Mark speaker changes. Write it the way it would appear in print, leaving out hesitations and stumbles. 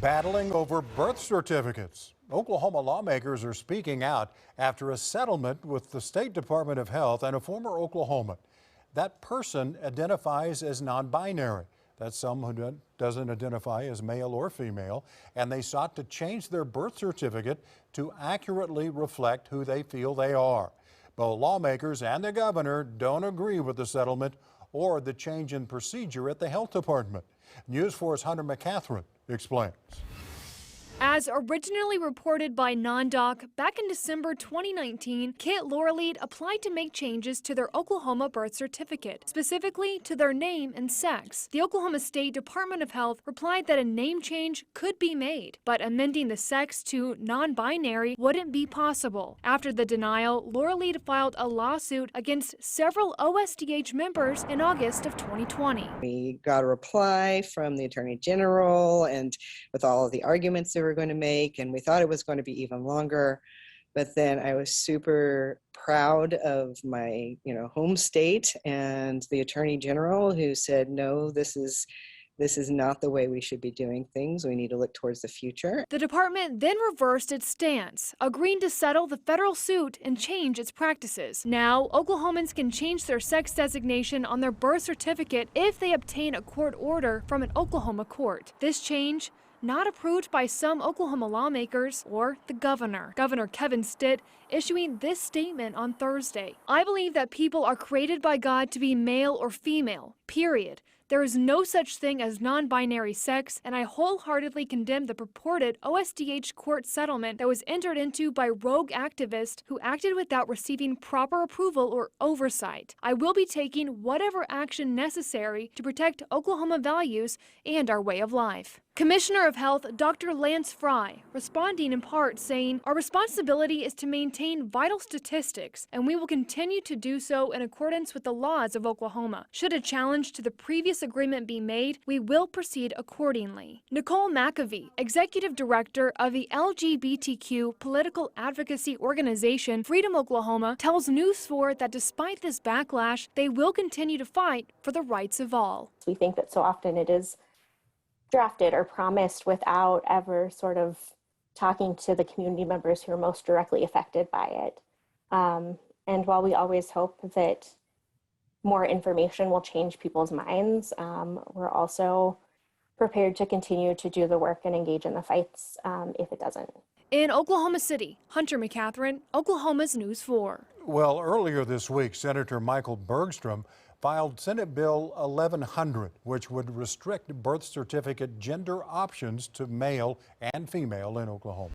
Speaker 1: Battling over birth certificates. Oklahoma lawmakers are speaking out after a settlement with the State Department of Health and a former Oklahoman. That person identifies as non-binary. That's someone who doesn't identify as male or female, and they sought to change their birth certificate to accurately reflect who they feel they are. Both lawmakers and the governor don't agree with the settlement or the change in procedure at the health department. News 4's Hunter McCatherine explains.
Speaker 2: As originally reported by NonDoc, back in December 2019, Kit Lauralead applied to make changes to their Oklahoma birth certificate, specifically to their name and sex. The Oklahoma State Department of Health replied that a name change could be made, but amending the sex to non-binary wouldn't be possible. After the denial, Lauralead filed a lawsuit against several OSDH members in August of 2020.
Speaker 3: We got a reply from the Attorney General and with all of the arguments they were going to make, and we thought it was going to be even longer. But then I was super proud of my home state and the Attorney General, who said, no, this is not the way we should be doing things. We need to look towards the future.
Speaker 2: The department then reversed its stance, agreeing to settle the federal suit and change its practices. Now, Oklahomans can change their sex designation on their birth certificate if they obtain a court order from an Oklahoma court. This change not approved by some Oklahoma lawmakers or the governor. Governor Kevin Stitt issuing this statement on Thursday. I believe that people are created by God to be male or female, period. There is no such thing as non-binary sex, and I wholeheartedly condemn the purported OSDH court settlement that was entered into by rogue activists who acted without receiving proper approval or oversight. I will be taking whatever action necessary to protect Oklahoma values and our way of life. Commissioner of Health Dr. Lance Fry responding in part saying, our responsibility is to maintain vital statistics, and we will continue to do so in accordance with the laws of Oklahoma. Should a challenge to the previous agreement be made, we will proceed accordingly. Nicole McAvee, Executive Director of the LGBTQ political advocacy organization Freedom Oklahoma, tells News 4 that despite this backlash, they will continue to fight for the rights of all.
Speaker 4: We think that so often it is drafted or promised without ever sort of talking to the community members who are most directly affected by it. And while we always hope that more information will change people's minds, we're also prepared to continue to do the work and engage in the fights if it doesn't.
Speaker 2: In Oklahoma City, Hunter McCatherine, Oklahoma's News 4.
Speaker 1: Well, earlier this week, Senator Michael Bergstrom filed Senate Bill 1100, which would restrict birth certificate gender options to male and female in Oklahoma.